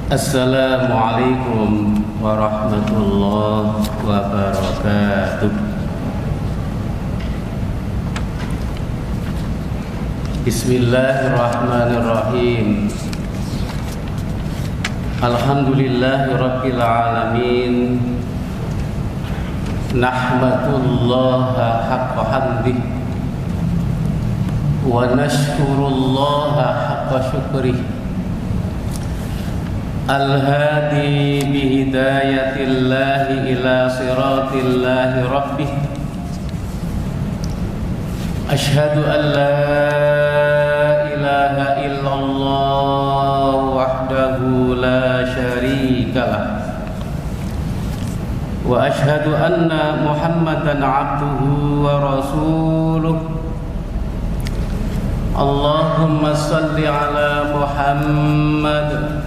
Assalamualaikum warahmatullahi wabarakatuh. Bismillahirrahmanirrahim. Alhamdulillahi rabbil alamin. Nahmadullaha haqqa hamdih wa nashkurullaha haqqa syukrih. Al-hadi bihidayatillahi ila siratillahi rabbih. Ashhadu an la ilaha illallah wahdahu la syarika lah. Wa ashhadu anna Muhammadan abduhu wa rasuluh. Allahumma salli ala Muhammad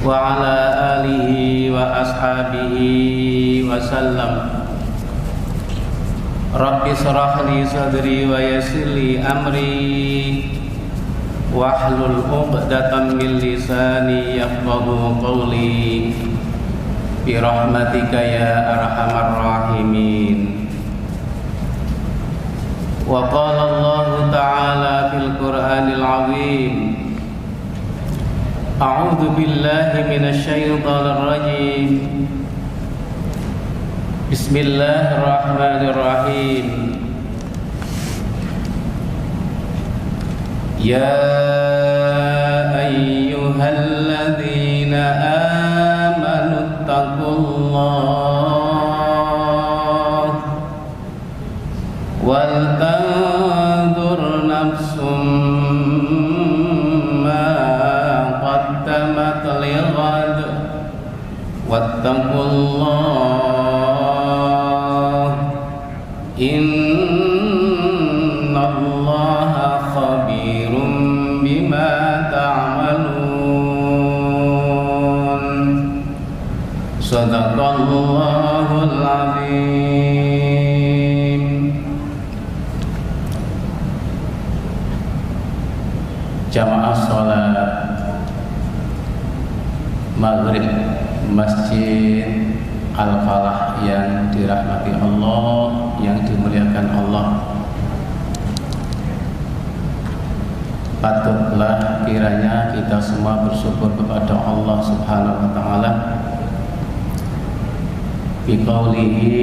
wa ala alihi wa ashabihi wa sallam. Rabbi shrah li sadri wa yassir li amri wahlul 'uqdatam min lisani yafqahu qawli bi rahmatika ya arhamar rahimin. Wa qala Allah ta'ala fil Qur'anil 'azim. A'udzu billahi minasy syaithanir rajim. Bismillahirrahmanirrahim. Ya ayyuhalladzina amanu taqullaha wal tanzur nafsum lighad wattaqullah innallaha khabirum bima ta'malun. Shadaqallahul azim. Jamaah salat Maghrib Masjid Al-Falah yang dirahmati Allah, yang dimuliakan Allah. Patutlah kiranya kita semua bersyukur kepada Allah Subhanahu wa taala bi qaulihi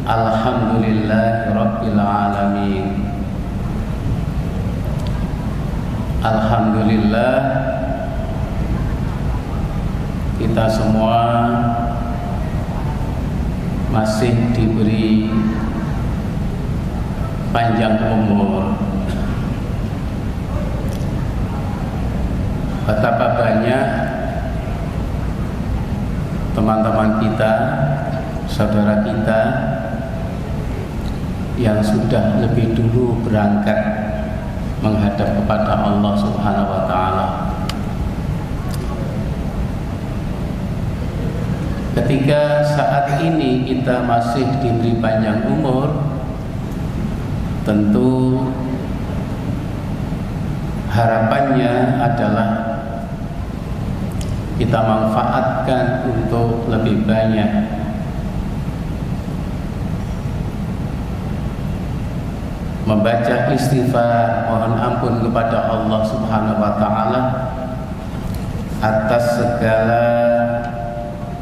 alhamdulillahi rabbil alamin. Alhamdulillah, kita semua masih diberi panjang umur. Betapa banyak teman-teman kita, saudara kita yang sudah lebih dulu berangkat menghadap kepada Allah Subhanahu wa taala. Ketika saat ini kita masih diberi panjang umur, tentu harapannya adalah kita manfaatkan untuk lebih banyak membaca istighfar, mohon ampun kepada Allah Subhanahu wa taala atas segala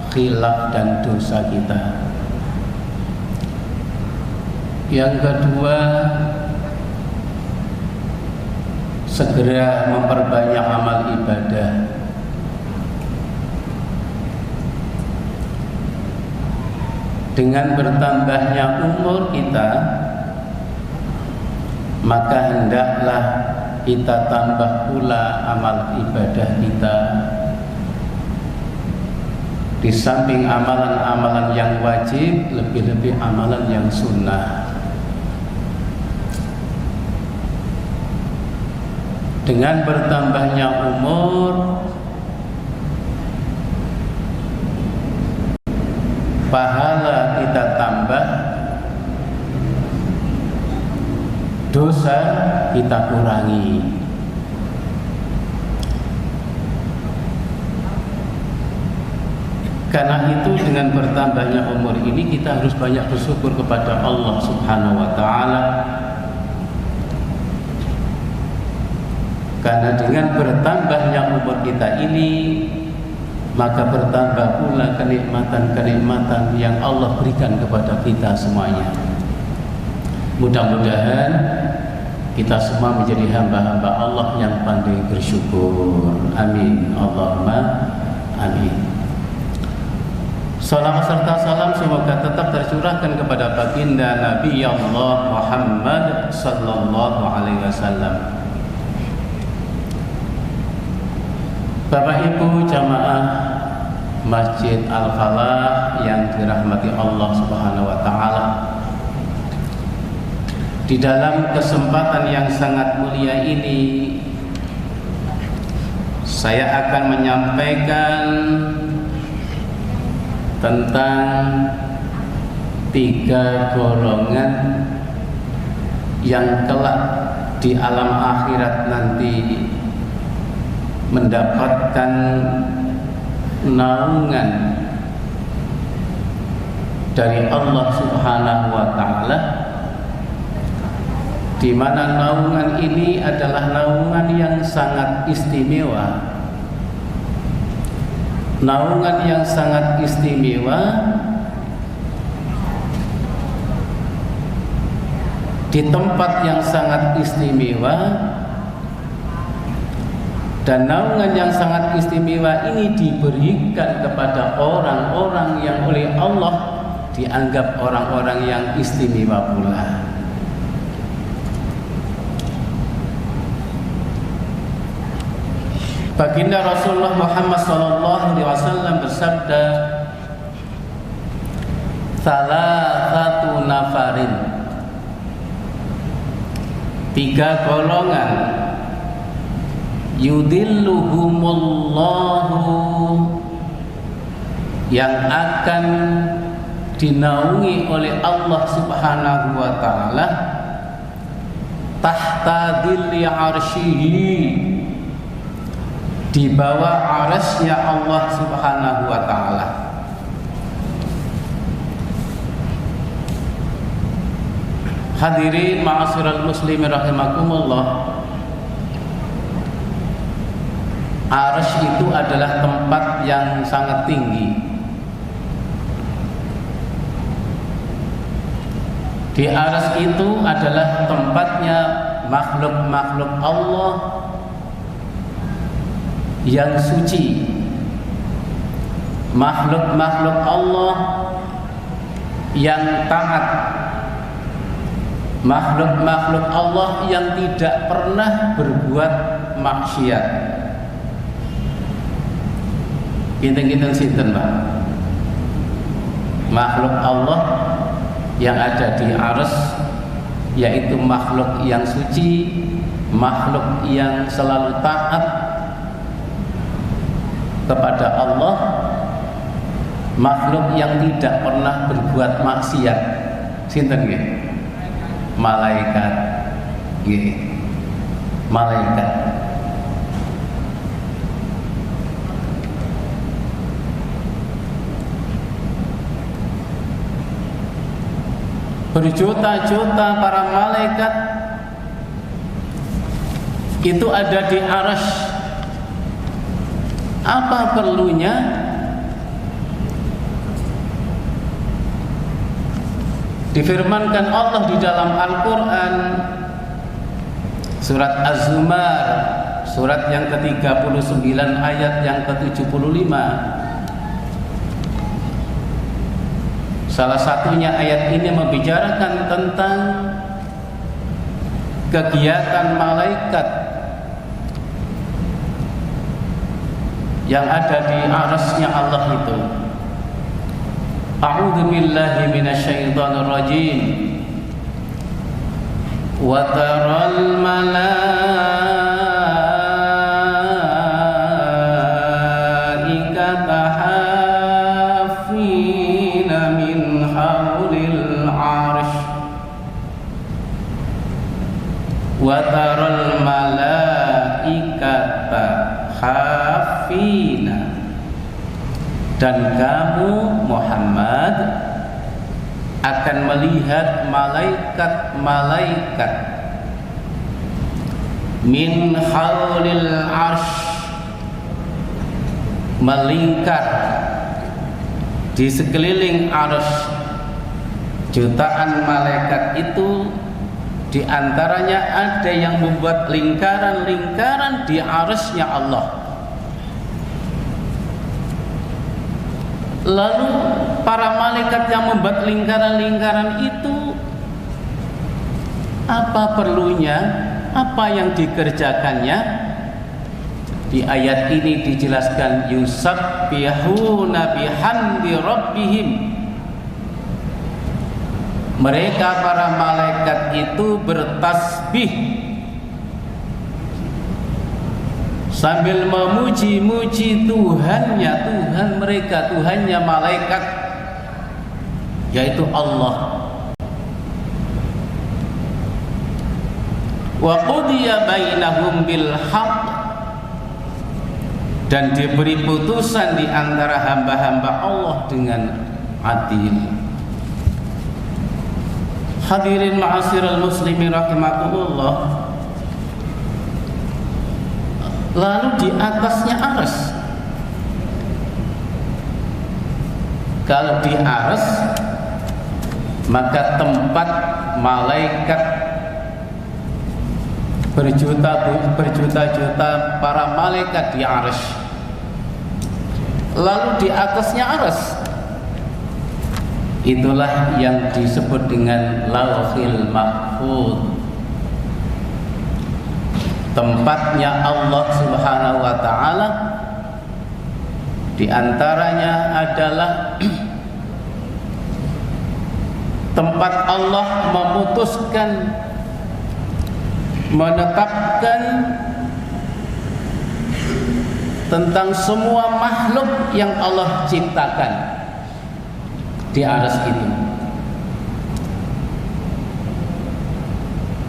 khilaf dan dosa kita. Yang kedua, segera memperbanyak amal ibadah. Dengan bertambahnya umur kita, maka hendaklah kita tambah pula amal ibadah kita. Di samping amalan-amalan yang wajib, lebih-lebih amalan yang sunnah. Dengan bertambahnya umur, pahala kita tambah, dosa kita kurangi. Karena itu dengan bertambahnya umur ini kita harus banyak bersyukur kepada Allah Subhanahu wa taala. Karena dengan bertambahnya umur kita ini, maka bertambah pula kenikmatan-kenikmatan yang Allah berikan kepada kita semuanya. Mudah-mudahan kita semua menjadi hamba-hamba Allah yang pandai bersyukur. Amin. Allahumma amin. Salawat serta salam semoga tetap tercurahkan kepada baginda Nabi Allah Muhammad sallallahu alaihi wasallam. Bapak Ibu jamaah Masjid Al-Falah yang dirahmati Allah Subhanahu wa taala. Di dalam kesempatan yang sangat mulia ini, saya akan menyampaikan tentang 3 golongan yang kelak di alam akhirat nanti mendapatkan naungan dari Allah Subhanahu wa taala, di mana naungan ini adalah naungan yang sangat istimewa. Naungan yang sangat istimewa di tempat yang sangat istimewa, dan naungan yang sangat istimewa ini diberikan kepada orang-orang yang oleh Allah dianggap orang-orang yang istimewa pula. Baginda Rasulullah Muhammad SAW bersabda, "Salasatu nafarin." 3 golongan yudilluhumullahu, yang akan dinaungi oleh Allah Subhanahu wa taala tahta dhilli arsyihi, di bawah arasy-Nya Allah Subhanahu wa taala. Hadirin ma'asyiral muslimin rahimakumullah, arasy itu adalah tempat yang sangat tinggi. Di arasy itu adalah tempatnya makhluk-makhluk Allah yang suci, makhluk-makhluk Allah yang taat, makhluk-makhluk Allah yang tidak pernah berbuat maksiat. Kinten-kinten sinten, Pak? Makhluk Allah yang ada di arsy, yaitu makhluk yang suci, makhluk yang selalu taat kepada Allah, makhluk yang tidak pernah berbuat maksiat. Sinten nggih? Malaikat. Nggih. Malaikat. Berjuta-juta para malaikat itu ada di arasy. Apa perlunya difirmankan Allah di dalam Al-Quran surat Az-Zumar, surat yang ke-39 ayat yang ke-75. Salah satunya ayat ini membicarakan tentang kegiatan malaikat yang ada di arasy-Nya Allah itu. A'udzu billahi minasyaitonir rajim. Wa taral malaikata hafina min haulil 'arsy. Wa taral malaikata hafina Dan kamu Muhammad akan melihat malaikat-malaikat min haulil arsh, melingkar di sekeliling arsh. Jutaan malaikat itu di antaranya ada yang membuat lingkaran-lingkaran di arshnya Allah. Lalu para malaikat yang membuat lingkaran-lingkaran itu apa perlunya, apa yang dikerjakannya? Di ayat ini dijelaskan yusabbihuna bihamdi rabbihim. Mereka para malaikat itu bertasbih sambil memuji-muji Tuhannya, Tuhan mereka, Tuhannya malaikat, yaitu Allah. Wa qudiya bainahum bil haqq, dan diberi putusan di antara hamba-hamba Allah dengan adil. Hadirin ma'asyiral muslimin rahimakumullah. Lalu di atasnya arsy. Kalau di arsy, maka tempat malaikat berjuta-juta para malaikat di arsy. Lalu di atasnya arsy, itulah yang disebut dengan Lauhil Mahfuz, tempatnya Allah Subhanahu wa taala. Di antaranya adalah tempat Allah memutuskan, menetapkan tentang semua makhluk yang Allah ciptakan di arsy itu.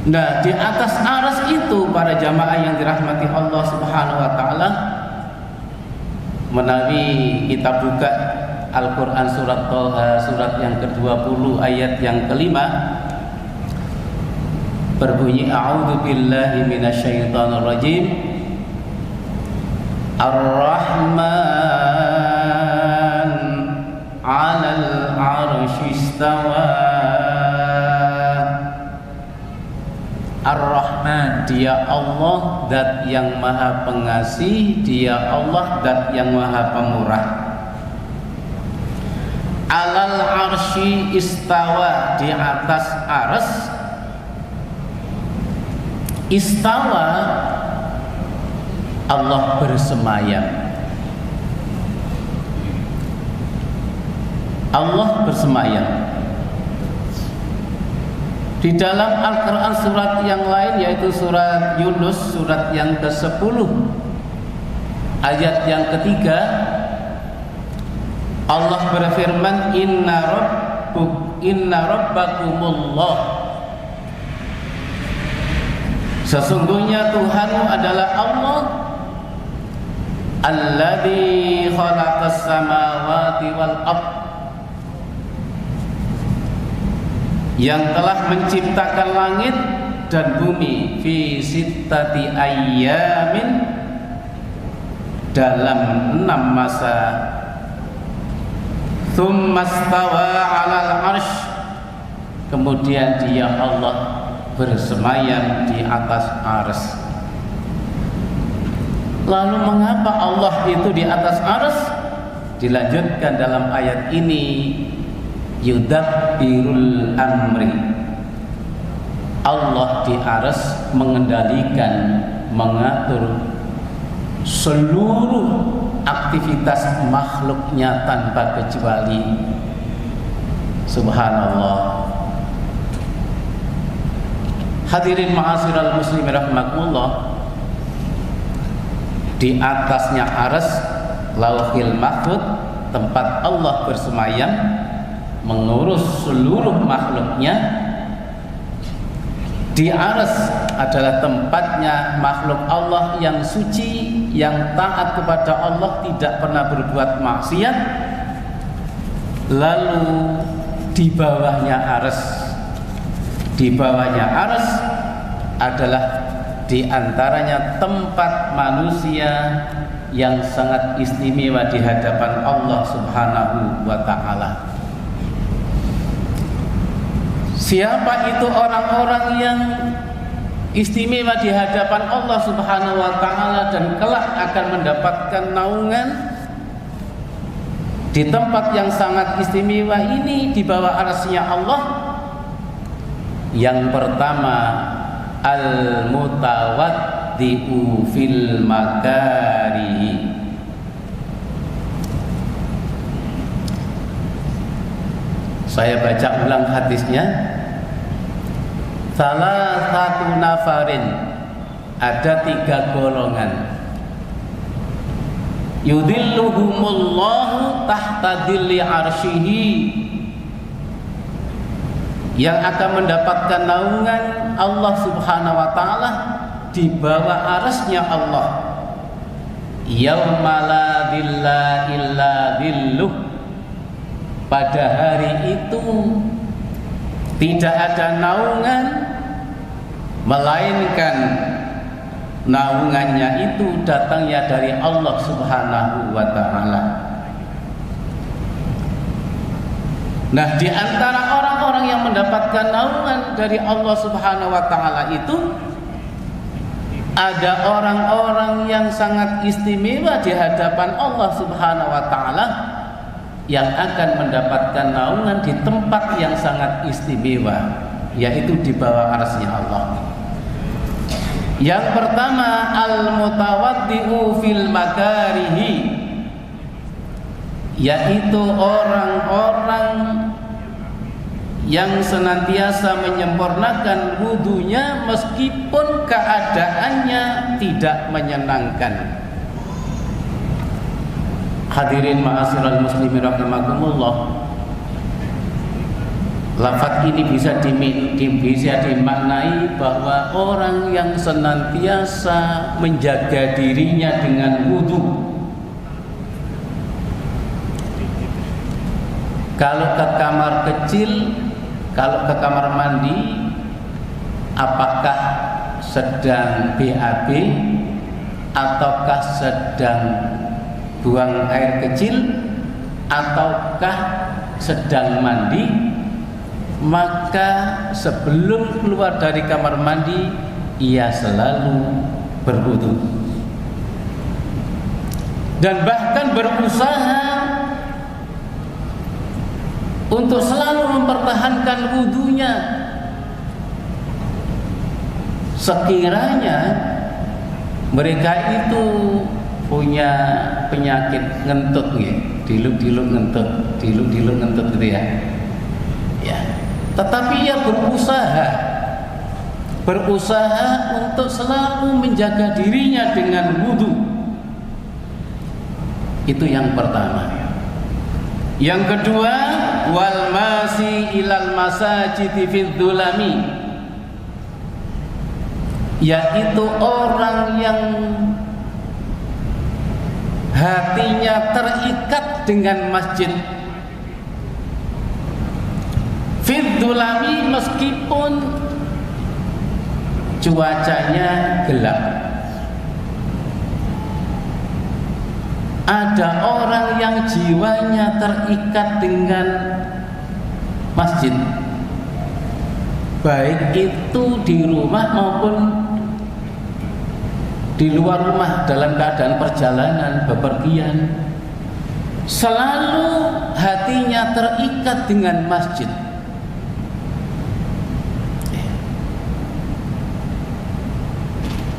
Nah, di atas arsy itu para jamaah yang dirahmati Allah Subhanahu wa taala, menawi kita buka Al-Qur'an surat Thaha surat yang ke-20 ayat yang kelima, berbunyi a'udzu billahi minasyaitonir rajim. Ar-Rahman 'alal 'arsy istawa. Ar-Rahman, dia Allah zat yang maha pengasih, dia Allah zat yang maha pemurah. Alal arsy istawa, di atas arsy. Istawa, Allah bersemayam. Allah bersemayam. Di dalam Al-Quran surat yang lain, yaitu surat Yunus surat yang ke-10 ayat yang ketiga, Allah berfirman, Inna rabbakumullah, sesungguhnya Tuhanmu adalah Allah, alladzi khalaqas samawati wal ardh, yang telah menciptakan langit dan bumi, fi sittati ayyamin, dalam 6 masa. Tsumma stawa 'alal 'arsy, kemudian dia Allah bersemayam di atas arsy. Lalu mengapa Allah itu di atas arsy? Dilanjutkan dalam ayat ini, yudabbirul amri, Allah di arsy mengendalikan, mengatur seluruh aktivitas makhluknya tanpa kecuali. Subhanallah. Hadirin ma'asyiral muslimin rahimakumullah, di atasnya arsy, Lauhil Mahfuz, tempat Allah bersemayam mengurus seluruh makhluknya. Di arsy adalah tempatnya makhluk Allah yang suci, yang taat kepada Allah, tidak pernah berbuat maksiat, lalu di bawahnya arsy. Di bawahnya arsy adalah di antaranya tempat manusia yang sangat istimewa di hadapan Allah Subhanahu wa ta'ala. Siapa itu orang-orang yang istimewa di hadapan Allah Subhanahu wa ta'ala dan kelak akan mendapatkan naungan di tempat yang sangat istimewa ini di bawah arsy-Nya Allah? Yang pertama, al-mutawaddi'u fil makarihi. Saya baca ulang hadisnya. Salah satu nafarin, ada 3 golongan. Yudhilluhumullahu tahta dhilli arsyihi, yang akan mendapatkan naungan Allah Subhanahu wa ta'ala di bawah arsy-Nya Allah. Yauma la dhilla illa dhilluh, pada hari itu tidak ada naungan melainkan naungannya itu datangnya dari Allah Subhanahu wa ta'ala. Nah, di antara orang-orang yang mendapatkan naungan dari Allah Subhanahu wa ta'ala itu ada orang-orang yang sangat istimewa di hadapan Allah Subhanahu wa ta'ala, yang akan mendapatkan naungan di tempat yang sangat istimewa, yaitu di bawah arsy-Nya Allah. Yang pertama, al-mutawaddi'u fil makarihi, yaitu orang-orang yang senantiasa menyempurnakan wudunya meskipun keadaannya tidak menyenangkan. Hadirin ma'asyiral muslimin rahimakumullah, lafaz ini bisa dimaknai bahwa orang yang senantiasa menjaga dirinya dengan wudu. Kalau ke kamar kecil, kalau ke kamar mandi, apakah sedang BAB ataukah sedang buang air kecil ataukah sedang mandi, maka sebelum keluar dari kamar mandi ia selalu berwudu dan bahkan berusaha untuk selalu mempertahankan wudunya. Sekiranya mereka itu punya penyakit ngentut nih, diluk-diluk ngentut gitu ya. Tetapi ia berusaha untuk selalu menjaga dirinya dengan wudu. Itu yang pertama. Yang kedua, wal masi ilal masajidi fid dzulami, yaitu orang yang hatinya terikat dengan masjid fid dzulami, meskipun cuacanya gelap. Ada orang yang jiwanya terikat dengan masjid, baik itu di rumah maupun di luar rumah, dalam keadaan perjalanan, bepergian, selalu hatinya terikat dengan masjid.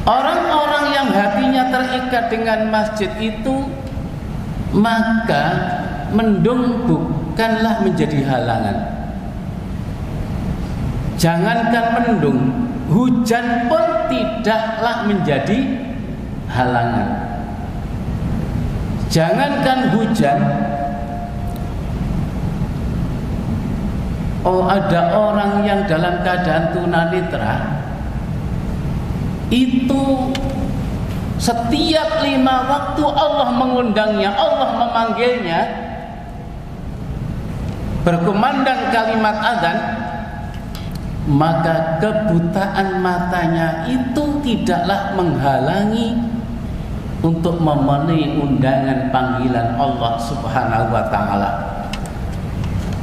Orang-orang yang hatinya terikat dengan masjid itu, maka mendung bukanlah menjadi halangan. Jangankan mendung, hujan pun tidaklah menjadi halangan. Jangankan hujan, ada orang yang dalam keadaan tunanetra itu setiap 5 waktu Allah mengundangnya, Allah memanggilnya, berkumandang kalimat azan, maka kebutaan matanya itu tidaklah menghalangi untuk memenuhi undangan panggilan Allah Subhanahu wa ta'ala.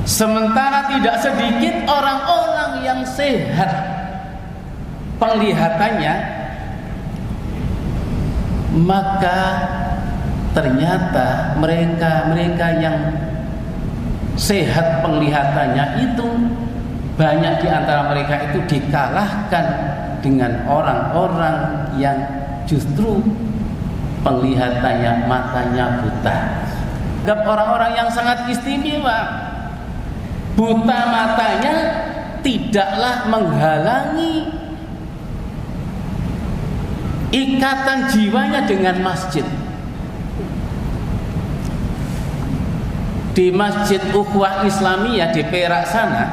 Sementara tidak sedikit orang-orang yang sehat penglihatannya, maka ternyata mereka yang sehat penglihatannya itu banyak di antara mereka itu dikalahkan dengan orang-orang yang justru penglihatannya matanya buta. Orang-orang yang sangat istimewa, buta matanya tidaklah menghalangi ikatan jiwanya dengan masjid. Di Masjid Ukhuwah Islamiyah di Perak sana,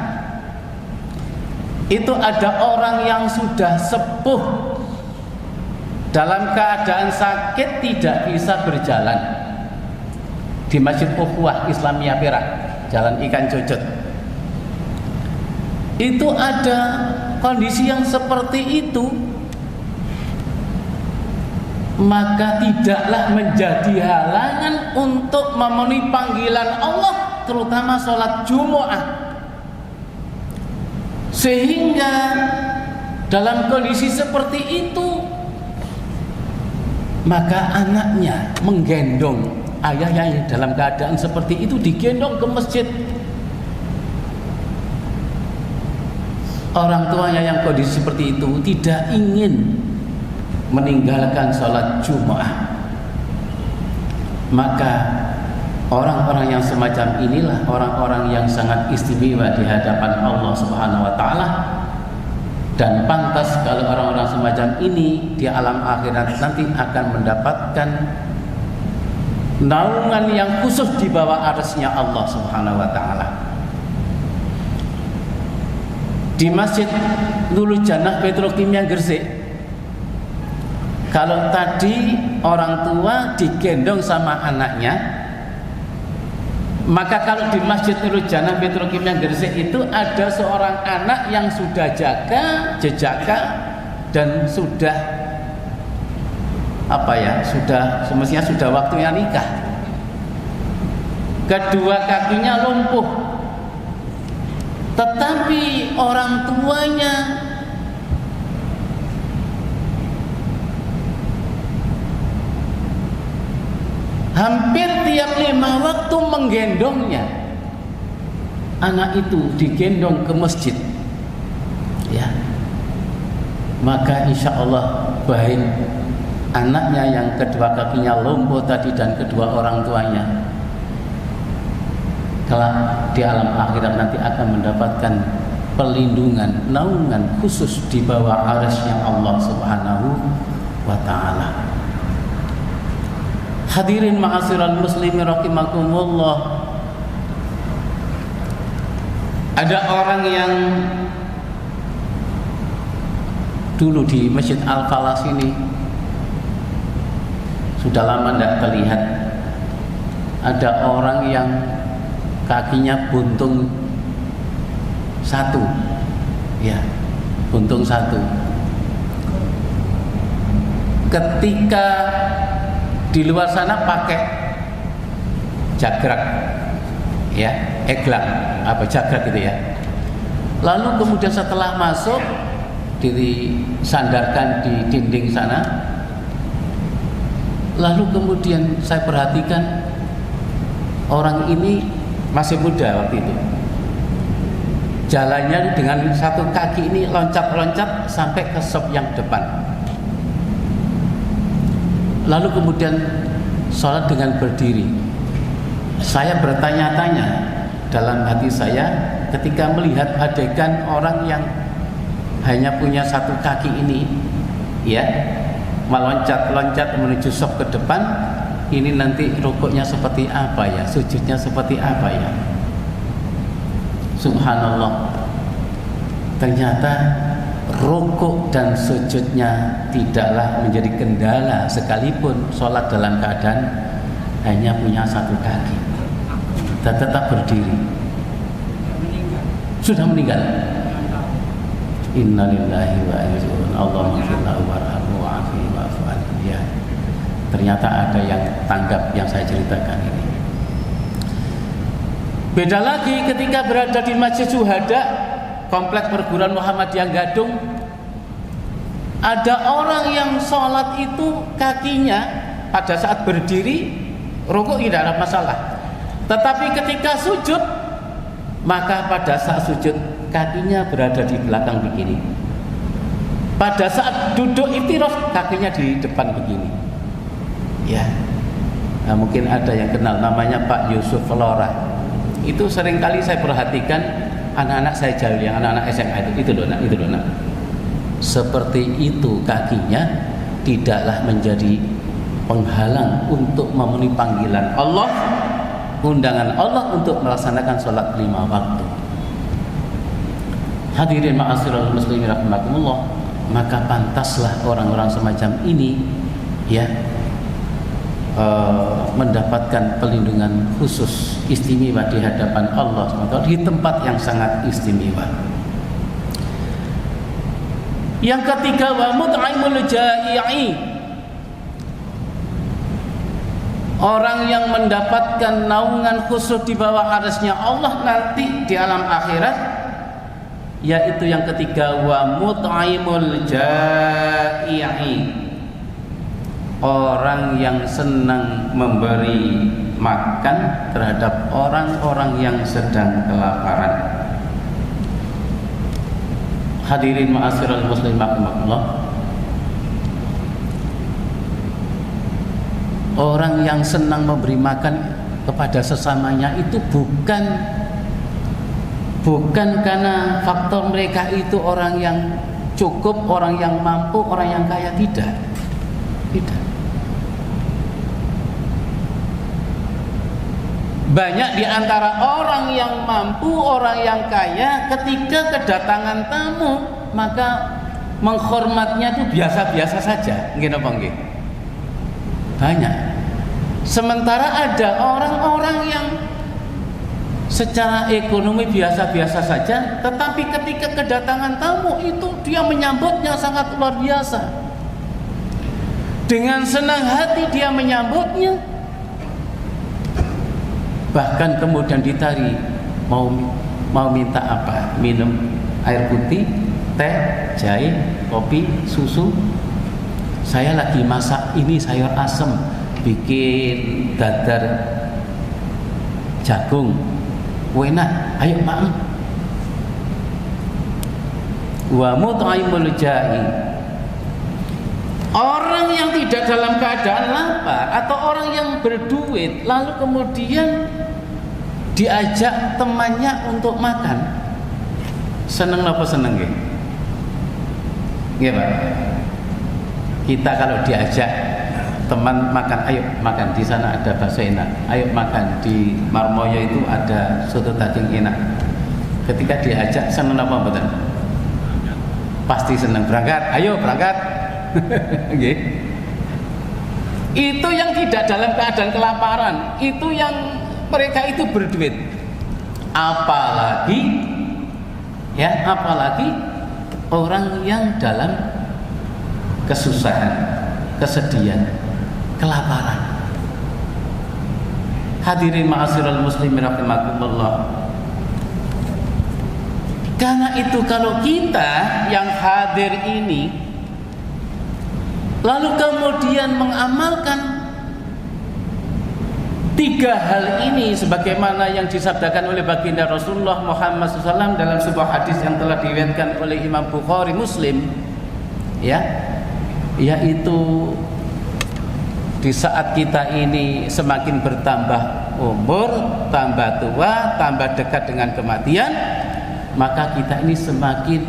itu ada orang yang sudah sepuh, dalam keadaan sakit tidak bisa berjalan. Di Masjid Ukhuwah Islamiyah Perak, Jalan Ikan Cocot, itu ada kondisi yang seperti itu, maka tidaklah menjadi halangan untuk memenuhi panggilan Allah, terutama sholat Jumu'ah. Sehingga dalam kondisi seperti itu, maka anaknya menggendong ayahnya yang dalam keadaan seperti itu, digendong ke masjid. Orang tuanya yang kondisi seperti itu tidak ingin meninggalkan sholat Jumu'ah. Maka orang-orang yang semacam inilah orang-orang yang sangat istimewa di hadapan Allah Subhanahu wa ta'ala. Dan pantas kalau orang-orang semacam ini di alam akhirat nanti akan mendapatkan naungan yang khusus di bawah arsy-Nya Allah Subhanahu wa ta'ala. Di Masjid Nurul Jannah Petrokimia Gresik, kalau tadi orang tua digendong sama anaknya, maka kalau di Masjid Nurul Jannah Petrokimia Gresik itu ada seorang anak yang sudah jejaka dan sudah semestinya sudah waktunya nikah. Kedua kakinya lumpuh, tetapi orang tuanya hampir tiap 5 waktu menggendongnya. Anak itu digendong ke masjid, ya, maka insya Allah baik anaknya yang kedua kakinya lumpuh tadi dan kedua orang tuanya, kelak di alam akhirat nanti akan mendapatkan perlindungan, naungan khusus di bawah arsy-Nya Allah Subhanahu wa ta'ala. Hadirin ma'asyiral muslimin rahimakumullah. Ada orang yang dulu di Masjid Al-Falah sini sudah lama tidak terlihat. Ada orang yang kakinya buntung satu, ya, buntung satu. Ketika di luar sana pakai jagrak, ya, eglang, apa jagrak gitu ya. Lalu kemudian setelah masuk disandarkan di dinding sana. Lalu kemudian saya perhatikan orang ini masih muda waktu itu. Jalannya dengan satu kaki ini loncat-loncat sampai ke sop yang depan. Lalu kemudian sholat dengan berdiri. Saya bertanya-tanya dalam hati saya ketika melihat adegan orang yang hanya punya satu kaki ini, ya, meloncat-loncat menuju sop ke depan, ini nanti rukuknya seperti apa ya, sujudnya seperti apa ya. Subhanallah, ternyata rukuk dan sujudnya tidaklah menjadi kendala sekalipun sholat dalam keadaan hanya punya satu kaki dan tetap berdiri. Sudah meninggal. Innalillahi wa inna ilaihi raji'un. Allahumma ighfir lahu warhamhu wa'afihi wa'fu anhu. Ya. Ternyata ada yang tanggap yang saya ceritakan ini. Beda lagi ketika berada di Masjid Syuhada, kompleks perguruan Muhammadiyah Gadung, ada orang yang sholat itu kakinya pada saat berdiri rukuk tidak ada masalah, tetapi ketika sujud maka pada saat sujud kakinya berada di belakang begini, pada saat duduk iftirah kakinya di depan begini. Ya, nah, mungkin ada yang kenal namanya Pak Yusuf Flora. Itu seringkali saya perhatikan anak-anak saya jahil yang anak-anak SMA itu loh nak, seperti itu kakinya tidaklah menjadi penghalang untuk memenuhi panggilan Allah, undangan Allah untuk melaksanakan sholat 5 waktu. Hadirin ma'asyiral muslimin rahimakumullah, maka pantaslah orang-orang semacam ini ya mendapatkan pelindungan khusus istimewa di hadapan Allah SWT di tempat yang sangat istimewa. Yang ketiga, wa mut'imul ja'i'i, orang yang mendapatkan naungan khusus di bawah arsy-Nya Allah nanti di alam akhirat, yaitu yang ketiga, wa mut'imul ja'i'i, orang yang senang memberi makan terhadap orang-orang yang sedang kelaparan. Hadirin ma'asyiral muslimin rahimakumullah, orang yang senang memberi makan kepada sesamanya itu bukan karena faktor mereka itu orang yang cukup, orang yang mampu, orang yang kaya, tidak. Banyak di antara orang yang mampu, orang yang kaya, ketika kedatangan tamu maka menghormatnya itu biasa-biasa saja. Nggih napa nggih? Banyak. Sementara ada orang-orang yang secara ekonomi biasa-biasa saja, tetapi ketika kedatangan tamu itu dia menyambutnya sangat luar biasa. Dengan senang hati dia menyambutnya, bahkan kemudian ditari mau minta apa, minum air putih, teh, jahe, kopi, susu. Saya lagi masak ini sayur asem, bikin dadar jagung, enak, ayo maem. Wa mut'imul ja'i, orang yang tidak dalam keadaan lapar atau orang yang berduit lalu kemudian diajak temannya untuk makan, seneng apa seneng nggih? Nggih Pak. Kita kalau diajak teman makan, ayo makan di sana ada bakso enak, ayo makan di Marmoyo itu ada soto daging enak. Ketika diajak seneng apa mboten? Pasti seneng. Berangkat, ayo berangkat. Okay. Itu yang tidak dalam keadaan kelaparan, itu yang mereka itu berduit. Apalagi orang yang dalam kesusahan, kesedihan, kelaparan. Hadirin ma'asyiral muslimin rahimakumullah. Karena itu kalau kita yang hadir ini lalu kemudian mengamalkan 3 hal ini sebagaimana yang disabdakan oleh baginda Rasulullah Muhammad SAW dalam sebuah hadis yang telah diriwayatkan oleh Imam Bukhari Muslim, ya, yaitu di saat kita ini semakin bertambah umur, tambah tua, tambah dekat dengan kematian, maka kita ini semakin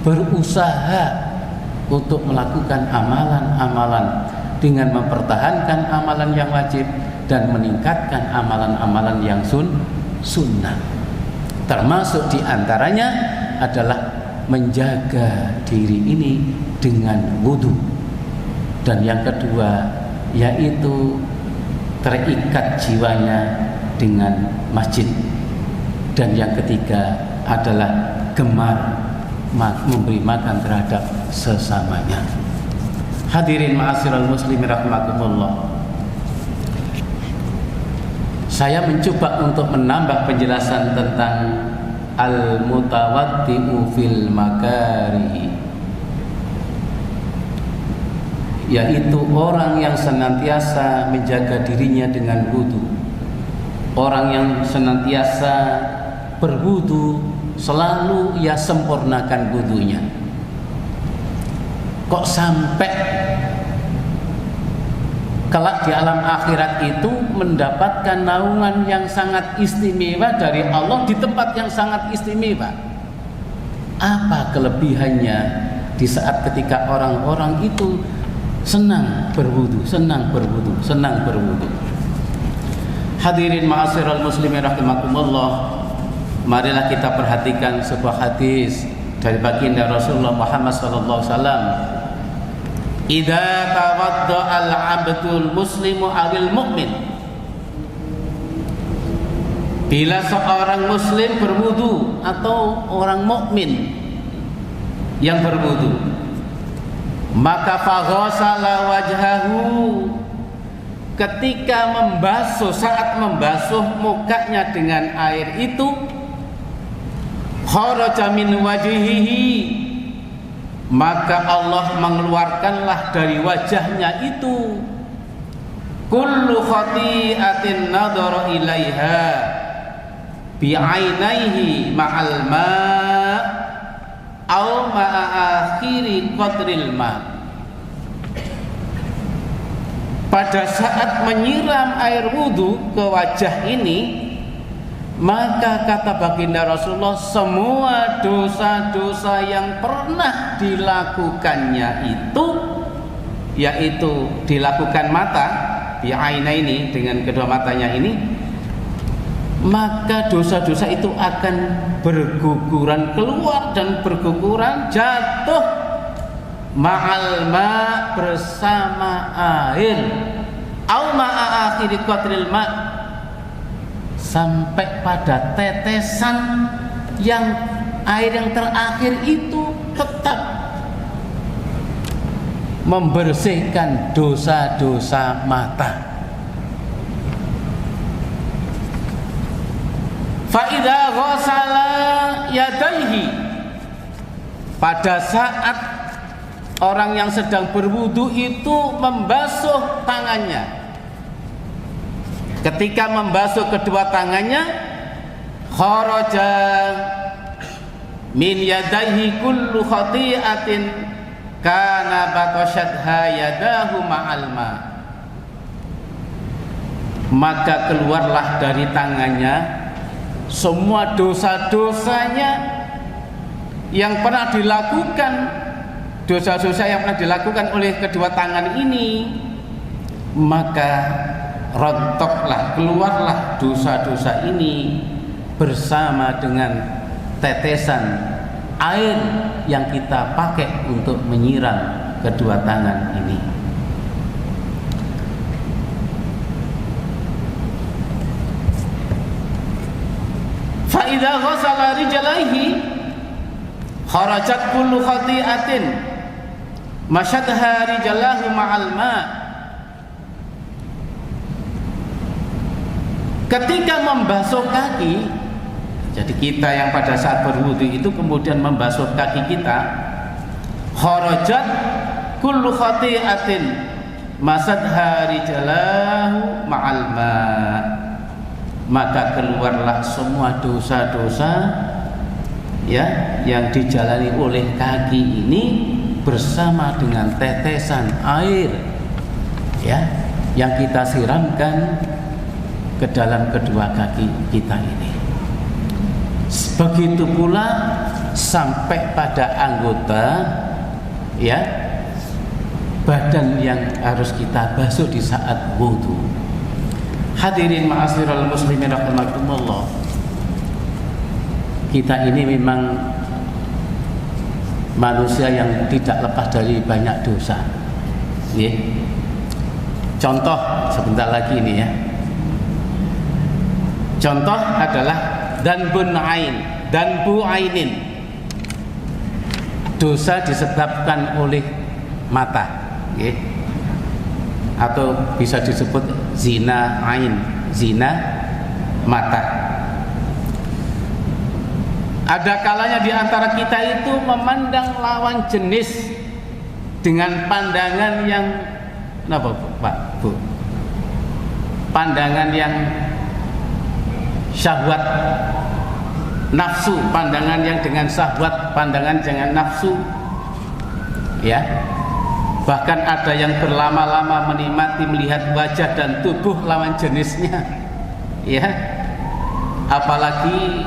berusaha untuk melakukan amalan-amalan dengan mempertahankan amalan yang wajib dan meningkatkan amalan-amalan yang sunnah. Termasuk diantaranya adalah menjaga diri ini dengan wudu. Dan yang kedua yaitu terikat jiwanya dengan masjid. Dan yang ketiga adalah gemar memberi makan terhadap sesamanya. Hadirin ma'asyiral muslimin rahimakumullah. Saya mencoba untuk menambah penjelasan tentang al-mutawaddi'u fil makari, yaitu orang yang senantiasa menjaga dirinya dengan wudu. Orang yang senantiasa berwudu, selalu ia sempurnakan wudunya. Kok sampai kelak di alam akhirat itu mendapatkan naungan yang sangat istimewa dari Allah di tempat yang sangat istimewa? Apa kelebihannya di saat ketika orang-orang itu senang berwudu, senang berwudu, senang berwudu? Hadirin ma'asyiral muslimin rahimakumullah, marilah kita perhatikan sebuah hadis dari baginda Rasulullah Muhammad sallallahu alaihi wasallam. Idza tawadda'al 'abdul muslimu awil mu'min, bila seorang muslim berwudu atau orang mukmin yang berwudu, maka faghasala wajhahu, ketika membasuh, saat membasuh mukanya dengan air itu, kharaja min wajhihi, maka Allah mengeluarkanlah dari wajahnya itu kullu khati'atin nadhara ilaiha bi'ainaihi ma'al ma' aw ma'a akhiri qadril ma'. Pada saat menyiram air wudu ke wajah ini, maka kata baginda Rasulullah, semua dosa-dosa yang pernah dilakukannya itu, yaitu dilakukan mata, bi'aina ini, dengan kedua matanya ini, maka dosa-dosa itu akan berguguran keluar dan berguguran jatuh ma'al ma', bersama air, au ma'a akhiri qatril ma', sampai pada tetesan yang air yang terakhir itu tetap membersihkan dosa-dosa mata. Fa idza ghassala yadayhi, pada saat orang yang sedang berwudu itu membasuh tangannya, ketika membasuh kedua tangannya, kharaja min yadayhi kullu khati'atin kana batashadha yadahu ma'al ma', maka keluarlah dari tangannya semua dosa-dosanya yang pernah dilakukan, dosa-dosa yang pernah dilakukan oleh kedua tangan ini, maka rontoklah, keluarlah dosa-dosa ini bersama dengan tetesan air yang kita pakai untuk menyiram kedua tangan ini. Fa idza ghassala rijlaihi kharajat kullu khati'atin masyadha rijlahu ma'al ma'. Ketika membasuh kaki, jadi kita yang pada saat berwudu itu kemudian membasuh kaki kita, kharajat kullu khati'atin masadha rijlahu ma'al ma', maka keluarlah semua dosa-dosa ya yang dijalani oleh kaki ini bersama dengan tetesan air ya yang kita siramkan ke dalam kedua kaki kita ini. Begitu pula sampai pada anggota ya badan yang harus kita basuh di saat wudu. Hadirin ma'asyiral muslimin rahimakumullah, kita ini memang manusia yang tidak lepas dari banyak dosa. Ya. Contoh sebentar lagi ini ya. Contoh adalah danbun ain, danbu ainin. Dosa disebabkan oleh mata, ya. Atau bisa disebut zina ain, zina mata. Ada kalanya di antara kita itu memandang lawan jenis dengan pandangan yang apa, Pak, Bu? Pandangan yang syahwat, nafsu, pandangan yang dengan syahwat, pandangan dengan nafsu, ya. Bahkan ada yang berlama-lama menikmati melihat wajah dan tubuh lawan jenisnya, ya. Apalagi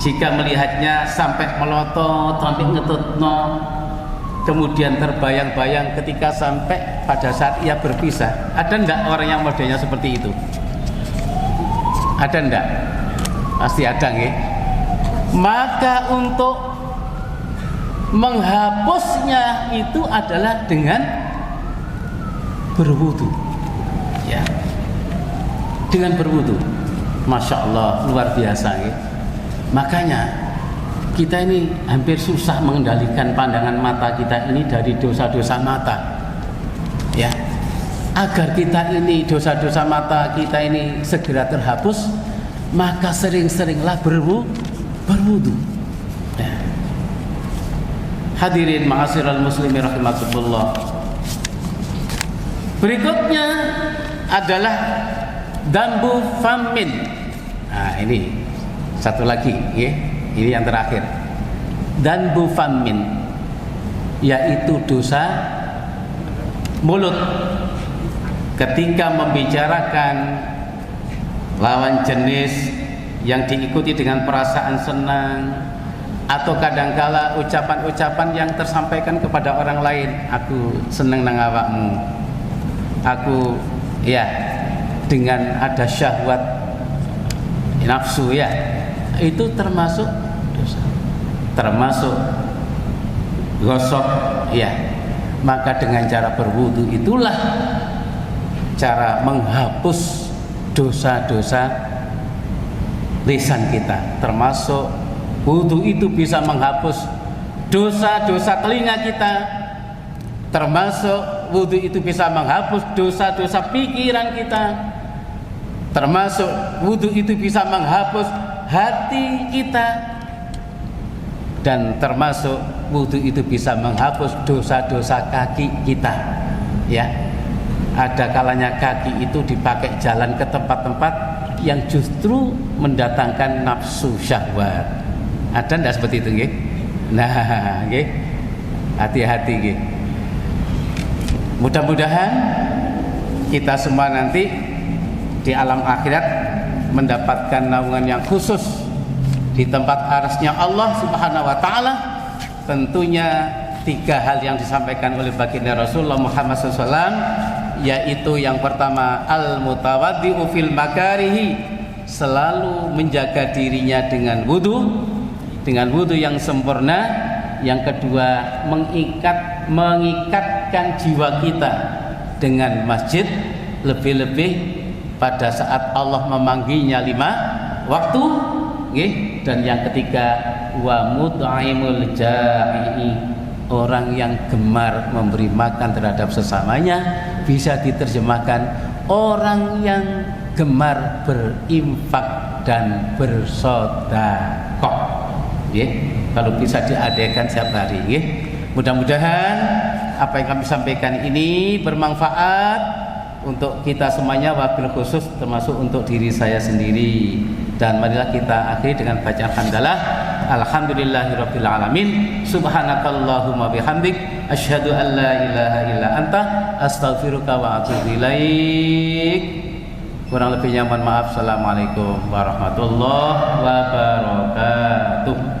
jika melihatnya sampai melotot, sampai ngetutno, kemudian terbayang-bayang ketika sampai pada saat ia berpisah. Ada enggak orang yang modelnya seperti itu? Ada enggak? Pasti ada, nggih. Maka untuk menghapusnya itu adalah dengan berwudu, ya. Dengan berwudu. Masya Allah, luar biasa, nggih. Makanya kita ini hampir susah mengendalikan pandangan mata kita ini dari dosa-dosa mata, ya. Agar kita ini, dosa-dosa mata kita ini segera terhapus, maka sering-seringlah berwudu, ya. Hadirin ma'asyiral muslimin rahimakumullah. Berikutnya adalah dambu famin. Nah, ini satu lagi, ya. Ini yang terakhir. Dambu famin, yaitu dosa mulut. Ketika membicarakan lawan jenis yang diikuti dengan perasaan senang, atau kadangkala ucapan-ucapan yang tersampaikan kepada orang lain, aku seneng nang awakmu, aku, ya, dengan ada syahwat nafsu, ya, itu termasuk dosa, termasuk gosok, ya. Maka dengan cara berwudu itulah cara menghapus dosa-dosa lisan kita. Termasuk wudu itu bisa menghapus dosa-dosa telinga kita. Termasuk wudu itu bisa menghapus dosa-dosa pikiran kita. Termasuk wudu itu bisa menghapus hati kita. Dan termasuk wudu itu bisa menghapus dosa-dosa kaki kita, ya. Ada kalanya kaki itu dipakai jalan ke tempat-tempat yang justru mendatangkan nafsu syahwat. Ada enggak seperti itu, nggih? Nah, nggih. Hati-hati, nggih. Mudah-mudahan kita semua nanti di alam akhirat mendapatkan naungan yang khusus di tempat arasnya Allah Subhanahu wa taala. Tentunya 3 hal yang disampaikan oleh baginda Rasulullah Muhammad SAW, yaitu yang pertama al-mutawaddi'u fil makarihi, selalu menjaga dirinya dengan wudu yang sempurna. Yang kedua, mengikatkan jiwa kita dengan masjid, lebih-lebih pada saat Allah memanggilnya 5 waktu, okay? Dan yang ketiga, wa mut'imul ja'i, orang yang gemar memberi makan terhadap sesamanya, bisa diterjemahkan orang yang gemar berinfak dan bersedekah, ya. Kalau bisa diadakan setiap hari, ya. Mudah-mudahan apa yang kami sampaikan ini bermanfaat untuk kita semuanya, wabil khusus termasuk untuk diri saya sendiri. Dan marilah kita akhiri dengan bacaan hamdalah. Alhamdulillahirabbil alamin. Subhanakallahumma bihamdik, asyhadu an la ilaha illa anta, astaghfiruka wa atubu ilaik. Kurang lebihnya mohon maaf. Assalamualaikum warahmatullahi wabarakatuh.